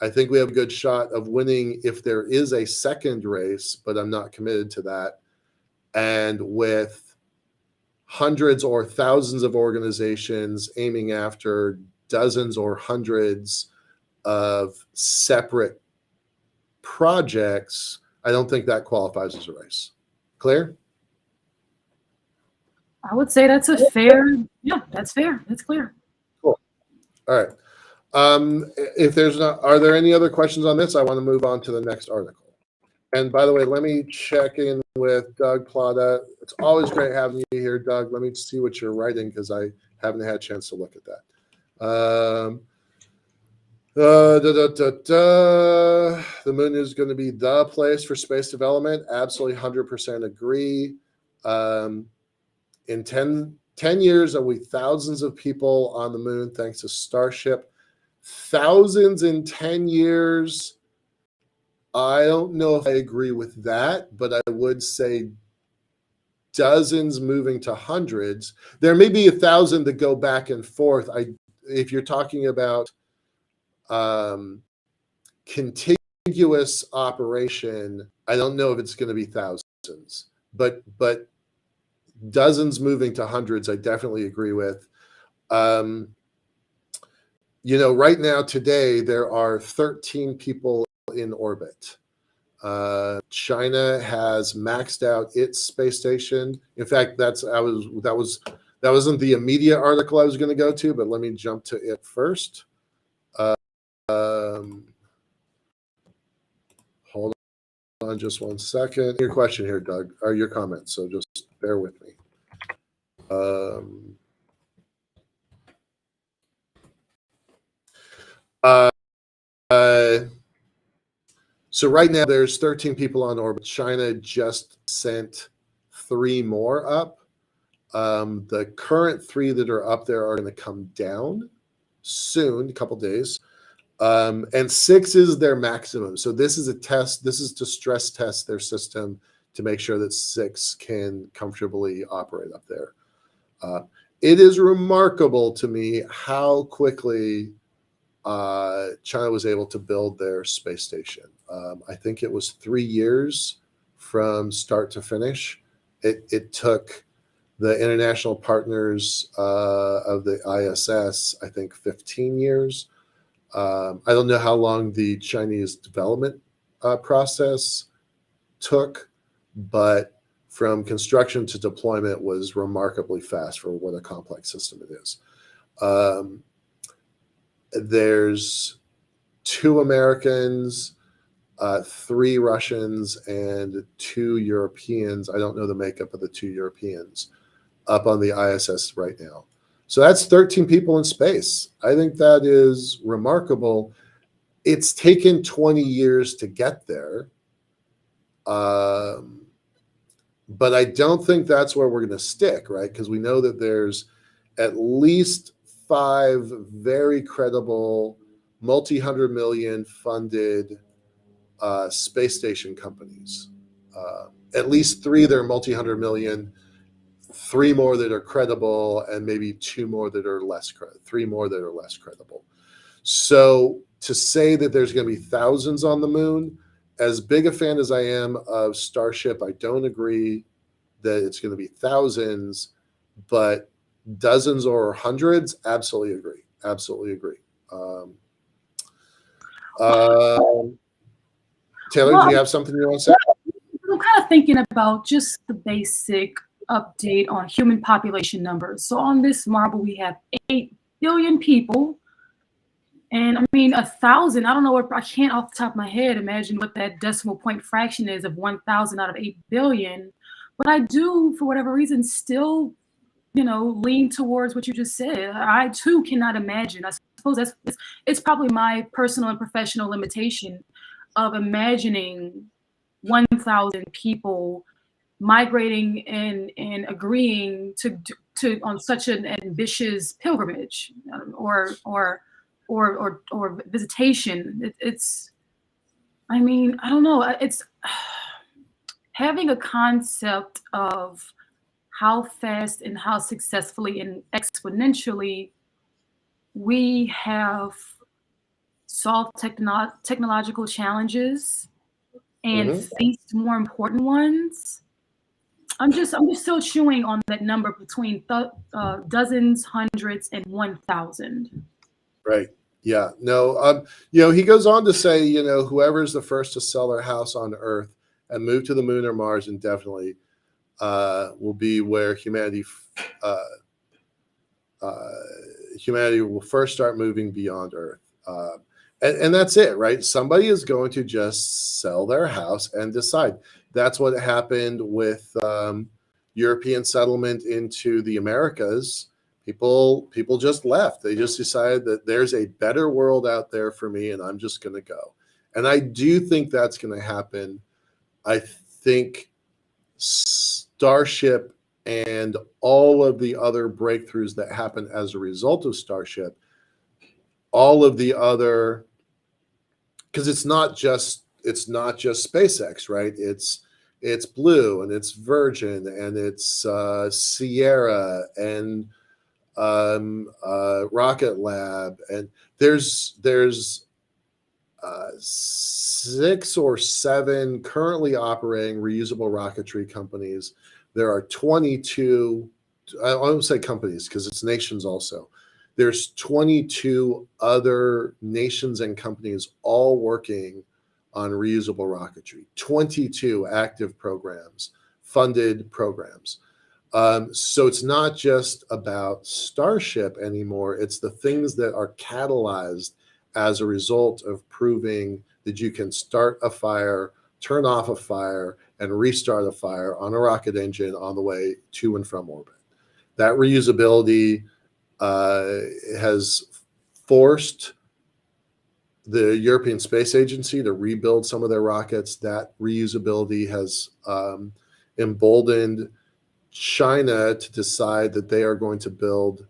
I think we have a good shot of winning if there is a second race, but I'm not committed to that. And with hundreds or thousands of organizations aiming after dozens or hundreds of separate projects, I don't think that qualifies as a race. Clear? I would say that's a fair, that's fair. That's clear. Cool. All right. If there's not, are there any other questions on this? I want to move on to the next article. And by the way, let me check in with Doug Plata. It's always great having you here, Doug. Let me see what you're writing because I haven't had a chance to look at that. The moon is going to be the place for space development. Absolutely 100% agree. In 10 years, there'll be thousands of people on the moon thanks to Starship. Thousands in 10 years. I don't know if I agree with that, but I would say dozens moving to hundreds. There may be 1,000 that go back and forth. If you're talking about contiguous operation, I don't know if it's going to be thousands, but dozens moving to hundreds, I definitely agree with. Right now, today, there are 13 people in orbit. China has maxed out its space station. In fact, that wasn't the immediate article I was going to go to, but let me jump to it first. Hold on just one second. Your question here, Doug, or your comment, so just bear with me. So right now there's 13 people on orbit. China just sent 3 more up. The current 3 that are up there are going to come down soon, a couple days. And 6 is their maximum. So this is a test. This is to stress test their system to make sure that 6 can comfortably operate up there. It is remarkable to me how quickly China was able to build their space station. I think it was 3 years from start to finish. It took the international partners of the ISS, I think, 15 years. I don't know how long the Chinese development process took, but from construction to deployment was remarkably fast for what a complex system it is. There's 2 Americans, 3 Russians, and 2 Europeans. I don't know the makeup of the 2 Europeans up on the ISS right now. So that's 13 people in space. I think that is remarkable. It's taken 20 years to get there. But I don't think that's where we're going to stick, right? Because we know that there's at least 5 very credible, multi-hundred million funded space station companies. At least 3 that are multi-hundred million, 3 more that are credible, and maybe 2 more that are less credible, 3 more that are less credible. So to say that there's going to be thousands on the moon, as big a fan as I am of Starship, I don't agree that it's going to be thousands, but dozens or hundreds, absolutely agree. Absolutely agree. Taylor, do you have something you want to say? I'm kind of thinking about just the basic update on human population numbers. So on this marble, we have 8 billion people. And I mean, 1,000, I don't know, I can't off the top of my head imagine what that decimal point fraction is of 1,000 out of 8 billion. But I do, for whatever reason, still, lean towards what you just said. I too cannot imagine. I suppose it's probably my personal and professional limitation of imagining 1,000 people migrating and agreeing to on such an ambitious pilgrimage or visitation. I mean, I don't know. It's having a concept of how fast and how successfully and exponentially we have solved technological challenges and faced more important ones. I'm just still chewing on that number between dozens, hundreds, and 1,000. Right. Yeah. No. He goes on to say, whoever's the first to sell their house on Earth and move to the moon or Mars indefinitely will be where humanity will first start moving beyond Earth. And that's it, right? Somebody is going to just sell their house and decide. That's what happened with European settlement into the Americas. People just left. They just decided that there's a better world out there for me, and I'm just going to go. And I do think that's going to happen. I think Starship and all of the other breakthroughs that happen as a result of Starship, all of the other, because it's not just SpaceX, right? It's Blue and it's Virgin and it's Sierra and Rocket Lab, and there's 6 or 7 currently operating reusable rocketry companies. There are 22, I won't say companies because it's nations also. There's 22 other nations and companies all working on reusable rocketry, 22 active programs, funded programs. So it's not just about Starship anymore. It's the things that are catalyzed as a result of proving that you can start a fire, turn off a fire, and restart a fire on a rocket engine on the way to and from orbit. That reusability has forced the European Space Agency to rebuild some of their rockets. That reusability has emboldened China to decide that they are going to build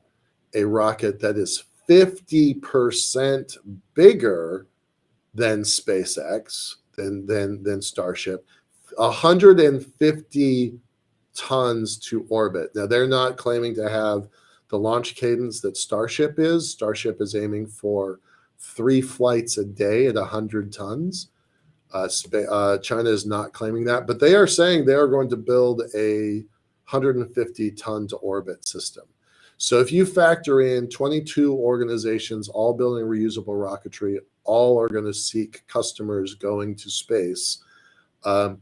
a rocket that is 50% bigger than SpaceX, than Starship, 150 tons to orbit. Now, they're not claiming to have the launch cadence that Starship is. Starship is aiming for 3 flights a day at 100 tons. China is not claiming that, but they are saying they are going to build a 150-ton to orbit system. So if you factor in 22 organizations all building reusable rocketry, all are going to seek customers going to space. A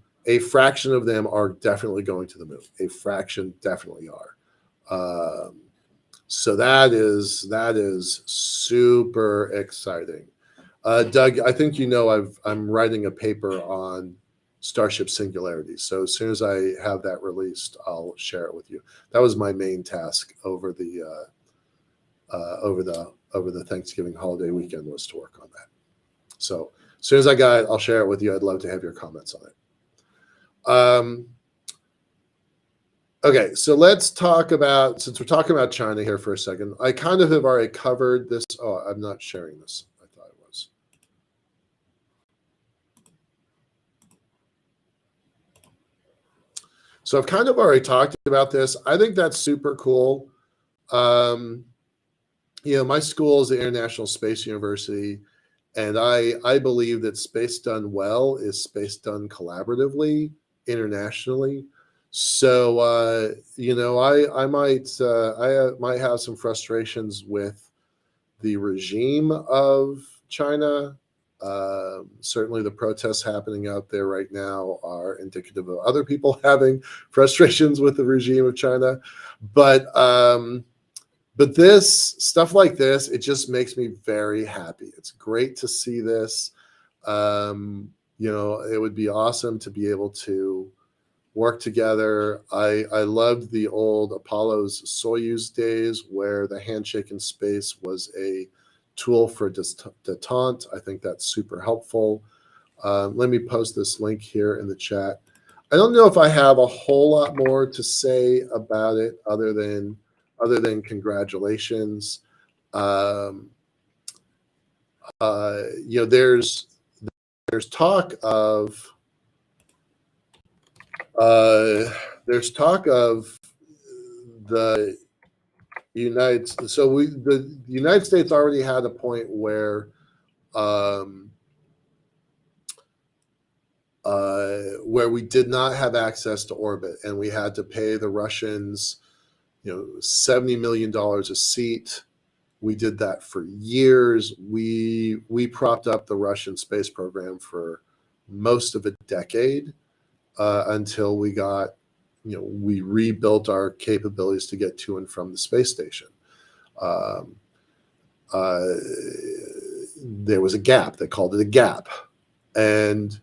fraction of them are definitely going to the moon. A fraction definitely are. So that is super exciting. Doug, I think I'm writing a paper on Starship Singularity. So as soon as I have that released, I'll share it with you. That was my main task over the Thanksgiving holiday weekend, was to work on that. So as soon as I got it, I'll share it with you. I'd love to have your comments on it. Okay, so let's talk about, since we're talking about China here for a second, I kind of have already covered this. Oh, I'm not sharing this. I thought I was. So I've kind of already talked about this. I think that's super cool. My school is the International Space University, and I believe that space done well is space done collaboratively, internationally. So I might have some frustrations with the regime of China. Certainly the protests happening out there right now are indicative of other people having frustrations with the regime of China. But this stuff like this, it just makes me very happy. It's great to see this. It would be awesome to be able to work together. I loved the old Apollo's Soyuz days where the handshake in space was a tool for detente. I think that's super helpful. Let me post this link here in the chat. I don't know if I have a whole lot more to say about it other than congratulations. There's talk of the the United States already had a point where we did not have access to orbit, and we had to pay the Russians $70 million a seat. We did that for years. We propped up the Russian space program for most of a decade until we got, we rebuilt our capabilities to get to and from the space station. there was a gap. They called it a gap. And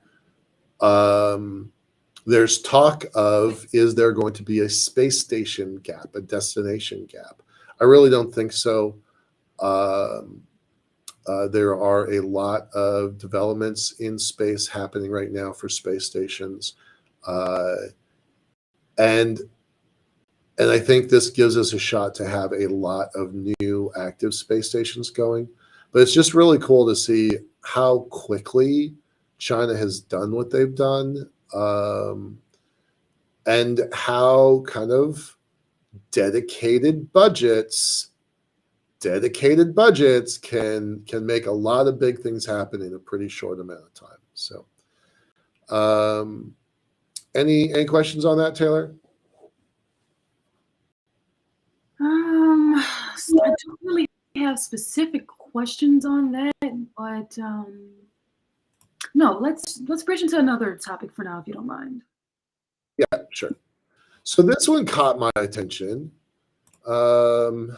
there's talk of, is there going to be a space station gap, a destination gap? I really don't think so. There are a lot of developments in space happening right now for space stations. And I think this gives us a shot to have a lot of new active space stations going. But it's just really cool to see how quickly China has done what they've done, and how kind of dedicated budgets can make a lot of big things happen in a pretty short amount of time. So, any questions on that, Taylor? So I don't really have specific questions on that, but no, let's bridge into another topic for now, if you don't mind. Yeah, sure. So this one caught my attention. First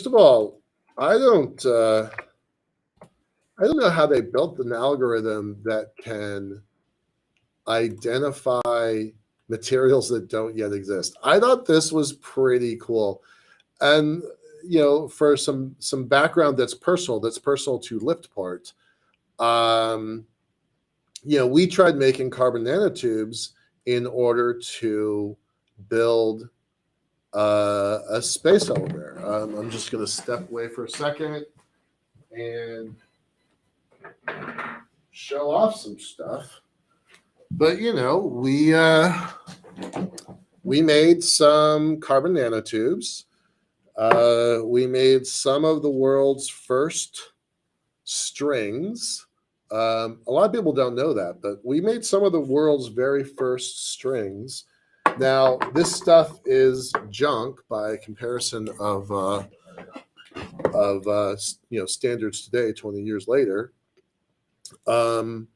of all, I don't know how they built an algorithm that can identify materials that don't yet exist. I thought this was pretty cool. And for some background that's personal to LiftPort, we tried making carbon nanotubes in order to build a space elevator. I'm just going to step away for a second and show off some stuff. But we made some carbon nanotubes. We made some of the world's first strings. A lot of people don't know that, but we made some of the world's very first strings. Now, this stuff is junk by comparison of standards today, 20 years later. But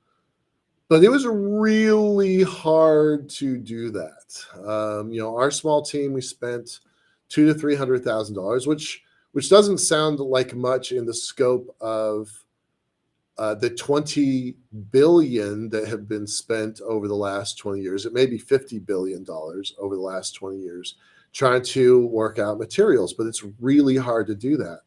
it was really hard to do that. Our small team, we spent $200,000 to $300,000, which doesn't sound like much in the scope of the 20 billion that have been spent over the last 20 years. It may be $50 billion over the last 20 years trying to work out materials, but it's really hard to do that.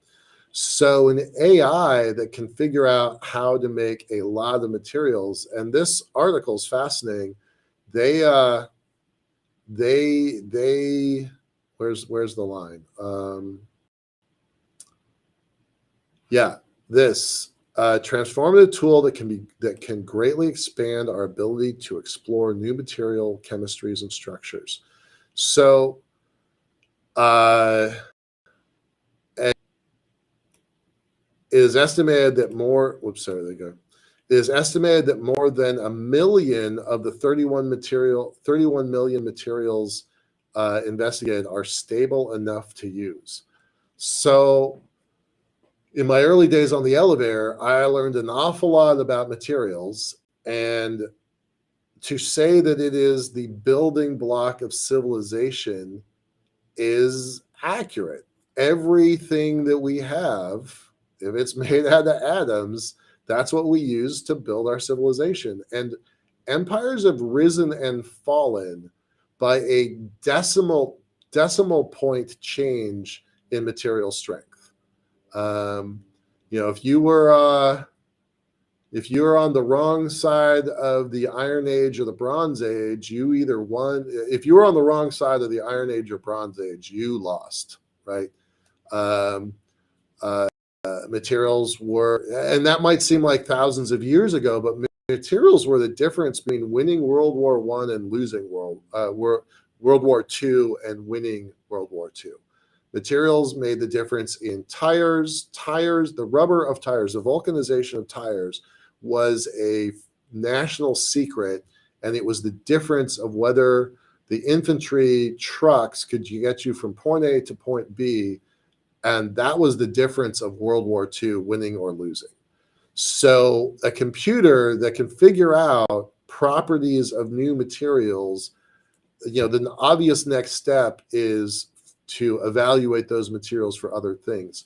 So an AI that can figure out how to make a lot of materials, and this article is fascinating. They where's the line? This transformative tool that can greatly expand our ability to explore new material chemistries and structures. So, it is estimated that more than 1 million of the 31 million materials investigated are stable enough to use. So in my early days on the elevator, I learned an awful lot about materials, and to say that it is the building block of civilization is accurate. Everything that we have, if it's made out of atoms, that's what we use to build our civilization. And empires have risen and fallen by a decimal point change in material strength. If you were on the wrong side of the Iron Age or the Bronze Age, you either won. If you were on the wrong side of the Iron Age or Bronze Age, you lost, right? Materials were, and that might seem like thousands of years ago, but materials were the difference between winning World War I and losing World War II and winning World War II. Materials made the difference in tires, the rubber of tires, the vulcanization of tires was a national secret, and it was the difference of whether the infantry trucks could get you from point A to point B, and that was the difference of World War II, winning or losing. So a computer that can figure out properties of new materials, the obvious next step is to evaluate those materials for other things.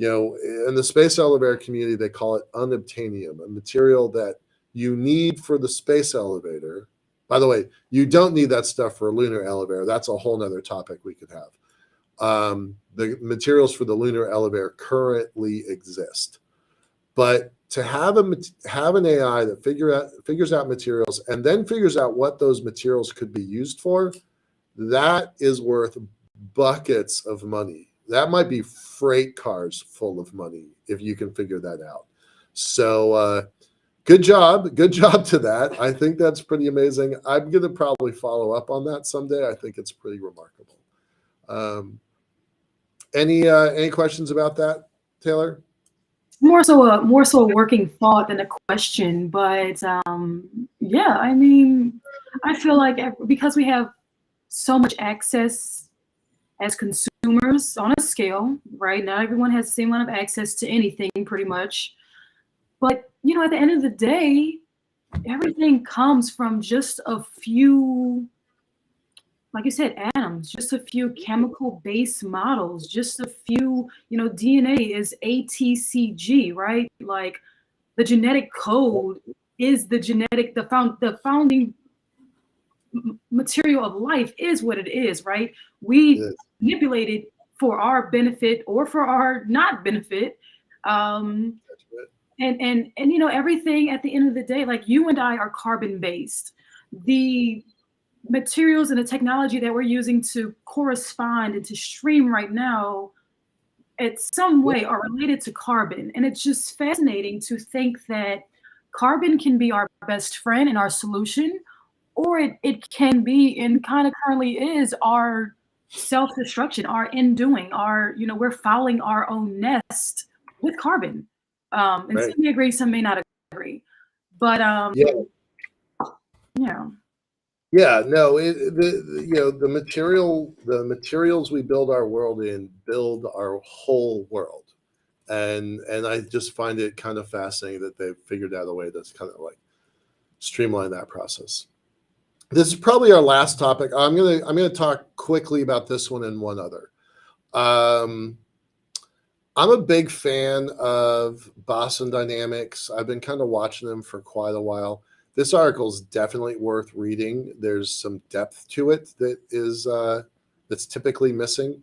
in the space elevator community, they call it unobtainium, a material that you need for the space elevator. By the way, you don't need that stuff for a lunar elevator. That's a whole nother topic we could have. The materials for the lunar elevator currently exist, but to have an AI that figures out materials and then figures out what those materials could be used for, that is worth buckets of money. That might be freight cars full of money if you can figure that out. So good job to that. I think that's pretty amazing. I'm going to probably follow up on that someday. I think it's pretty remarkable. Any questions about that, Taylor? More so a working thought than a question, but yeah, I mean, I feel like because we have so much access as consumers on a scale, right? Not everyone has the same amount of access to anything, pretty much. But at the end of the day, everything comes from just a few, like you said, atoms, just a few chemical base models, just a few, DNA is ATCG, right? Like the genetic code is the founding material of life is what it is, right? We manipulate it for our benefit or for our not benefit. And everything at the end of the day, like you and I are carbon based. The materials and the technology that we're using to correspond and to stream right now in some way are related to carbon. And it's just fascinating to think that carbon can be our best friend and our solution, or it can be and kind of currently is our self-destruction, our undoing, we're fouling our own nest with carbon. And Right. some may agree, some may not agree. But Yeah, no, the materials we build our world in build our whole world, and I just find it kind of fascinating that they've figured out a way that's kind of like streamline that process. This is probably our last topic. I'm gonna talk quickly about this one and one other. I'm a big fan of Boston Dynamics. I've been kind of watching them for quite a while. This article is definitely worth reading. There's some depth to it that is that's typically missing.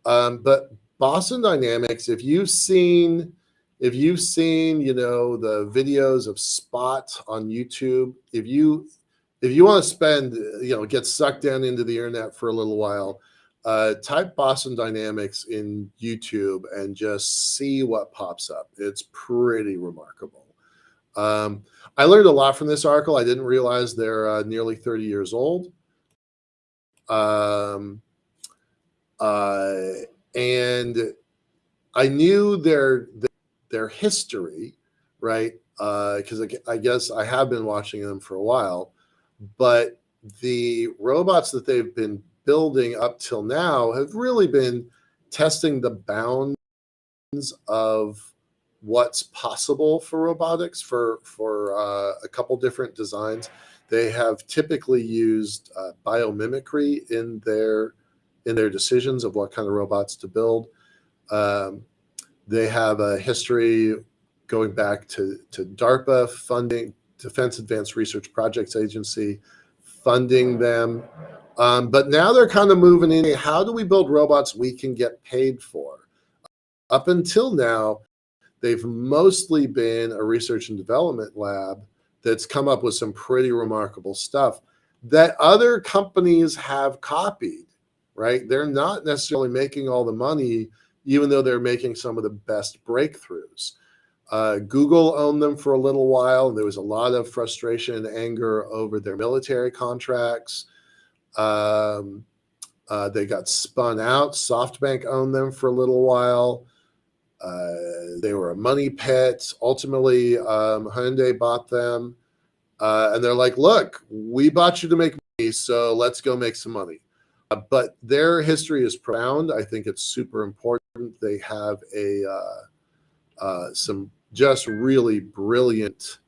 But Boston Dynamics, if you've seen the videos of Spot on YouTube, if you want to spend get sucked down into the internet for a little while, type Boston Dynamics in YouTube and just see what pops up. It's pretty remarkable. I learned a lot from this article. I didn't realize they're nearly 30 years old. And I knew their history, right? Because I guess I have been watching them for a while, but the robots that they've been building up till now have really been testing the bounds of what's possible for robotics for a couple different designs. They have typically used biomimicry in their decisions of what kind of robots to build. They have a history going back to DARPA funding, Defense Advanced Research Projects Agency, funding them. But now they're kind of moving in, how do we build robots we can get paid for? Up until now, they've mostly been a research and development lab that's come up with some pretty remarkable stuff that other companies have copied, right? They're not necessarily making all the money, even though they're making some of the best breakthroughs. Google owned them for a little while. There was a lot of frustration and anger over their military contracts. They got spun out. SoftBank owned them for a little while. They were a money pit. Ultimately, Hyundai bought them. And they're like, look, we bought you to make money, so let's go make some money. But their history is profound. I think it's super important. They have some just really brilliant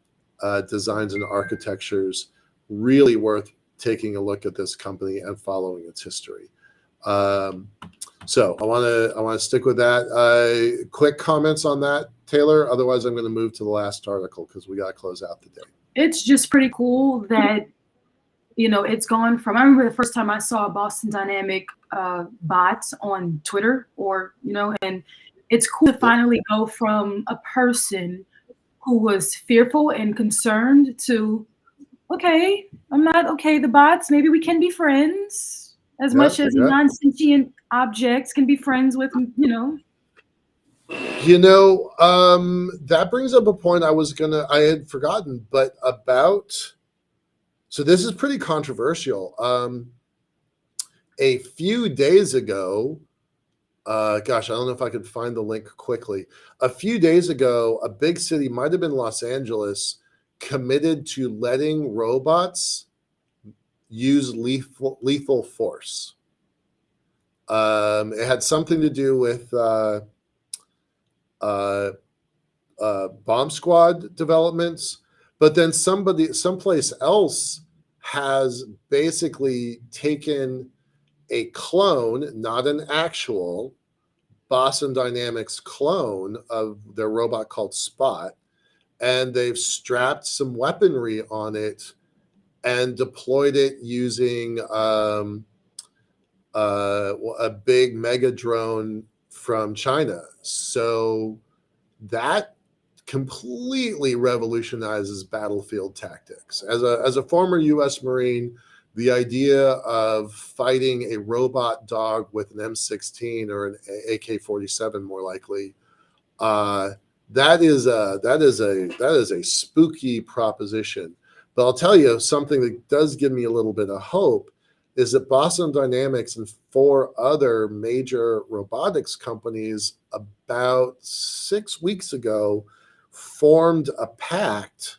designs and architectures, really worth taking a look at this company and following its history. So I want to stick with that. Quick comments on that, Taylor. Otherwise, I'm going to move to the last article because we got to close out the day. It's just pretty cool that, it's gone from, I remember the first time I saw a Boston Dynamic bot on Twitter, and it's cool to finally go from a person who was fearful and concerned to, okay, I'm not okay, the bots, maybe we can be friends as much as non-sentient objects can be friends with, That brings up a point I had forgotten, but so this is pretty controversial. A few days ago, gosh, I don't know if I could find the link quickly. A few days ago, a big city, might have been Los Angeles, committed to letting robots use lethal force. It had something to do with bomb squad developments, but then someplace else has basically taken a clone, not an actual Boston Dynamics clone of their robot called Spot, and they've strapped some weaponry on it and deployed it using a big mega drone from China. So that completely revolutionizes battlefield tactics. As a former U.S. Marine, the idea of fighting a robot dog with an M16 or an AK-47, more likely, that is a spooky proposition. But I'll tell you something that does give me a little bit of hope is that Boston Dynamics and 4 other major robotics companies about 6 weeks ago formed a pact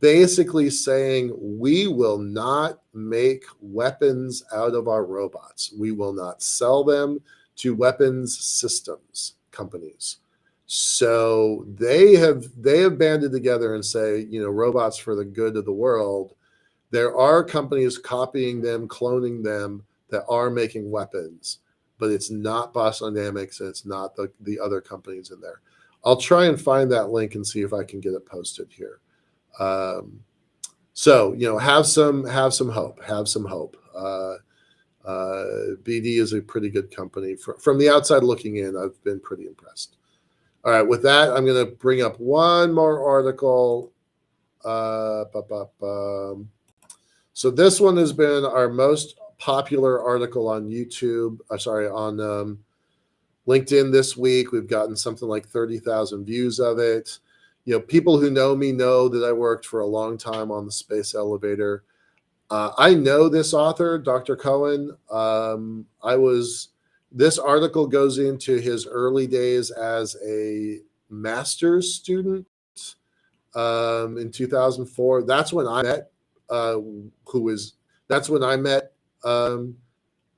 basically saying we will not make weapons out of our robots. We will not sell them to weapons systems companies. So they have banded together and say, robots for the good of the world. There are companies copying them, cloning them that are making weapons, but it's not Boston Dynamics and it's not the other companies in there. I'll try and find that link and see if I can get it posted here. So have some hope. Have some hope. BD is a pretty good company. From the outside looking in, I've been pretty impressed. All right, with that, I'm going to bring up one more article. So this one has been our most popular article on YouTube. On LinkedIn this week. We've gotten something like 30,000 views of it. People who know me know that I worked for a long time on the space elevator. I know this author, Dr. Cohen. This article goes into his early days as a master's student in 2004. That's when I met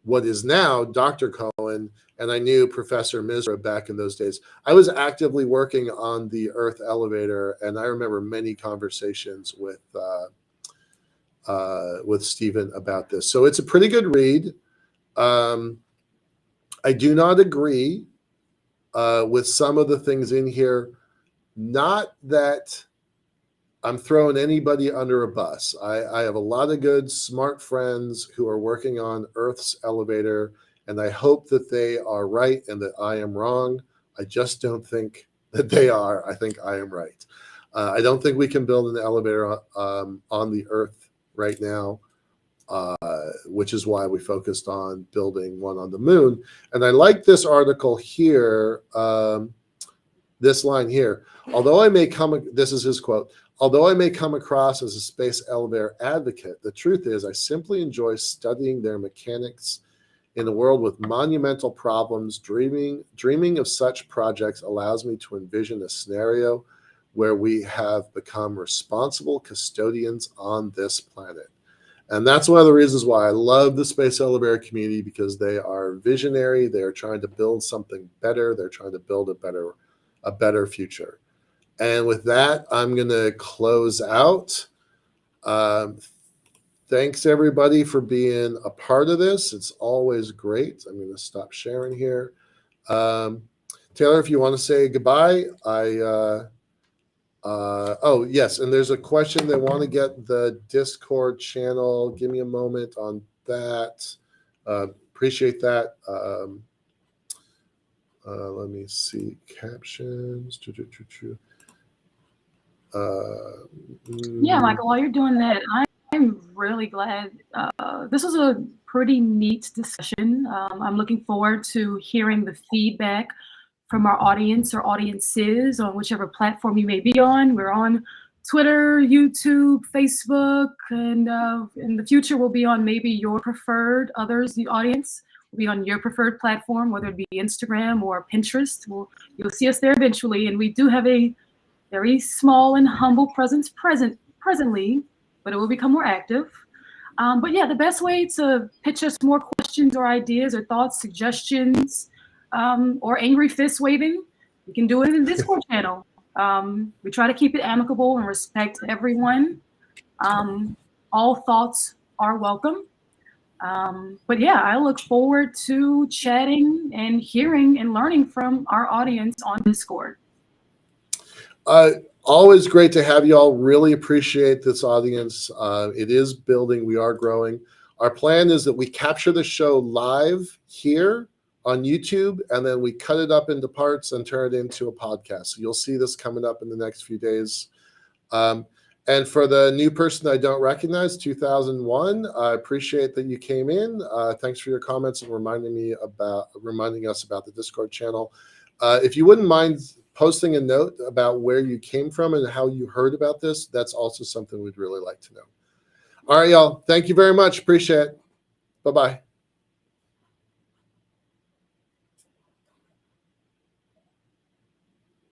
what is now Dr. Cohen, and I knew Professor Misra back in those days. I was actively working on the Earth elevator, and I remember many conversations with Stephen about this. So it's a pretty good read. I do not agree with some of the things in here. Not that I'm throwing anybody under a bus. I have a lot of good, smart friends who are working on Earth's elevator, and I hope that they are right and that I am wrong. I just don't think that they are. I think I am right. I don't think we can build an elevator on the Earth right now, which is why we focused on building one on the moon. And I like this article here, this line here. This is his quote, although I may come across as a space elevator advocate, the truth is I simply enjoy studying their mechanics in a world with monumental problems. Dreaming of such projects allows me to envision a scenario where we have become responsible custodians on this planet. And that's one of the reasons why I love the space elevator community, because they are visionary. They are trying to build something better. They're trying to build a better future. And with that, I'm going to close out. Thanks everybody for being a part of this. It's always great. I'm going to stop sharing here. Taylor, if you want to say goodbye, oh yes, and there's a question. They want to get the Discord channel. Give me a moment on that. Appreciate that. Let me see captions. Yeah, Michael, while you're doing that, I'm really glad. This was a pretty neat discussion. I'm looking forward to hearing the feedback from our audience or audiences on whichever platform you may be on. We're on Twitter, YouTube, Facebook, and in the future we'll be on maybe your preferred, others, the audience will be on your preferred platform, whether it be Instagram or Pinterest. You'll see us there eventually, and we do have a very small and humble presence presently, but it will become more active. But yeah, the best way to pitch us more questions or ideas or thoughts, suggestions, or angry fist waving, you can do it in the Discord channel. We try to keep it amicable and respect everyone. All thoughts are welcome. But yeah, I look forward to chatting and hearing and learning from our audience on Discord. Always great to have you all. Really appreciate this audience. It is building. We are growing. Our plan is that we capture the show live here on YouTube, and then we cut it up into parts and turn it into a podcast. So you'll see this coming up in the next few days. And for the new person I don't recognize, 2001, I appreciate that you came in. Thanks for your comments and reminding us about the Discord channel. If you wouldn't mind posting a note about where you came from and how you heard about this, that's also something we'd really like to know. All right, y'all. Thank you very much. Appreciate it. Bye-bye.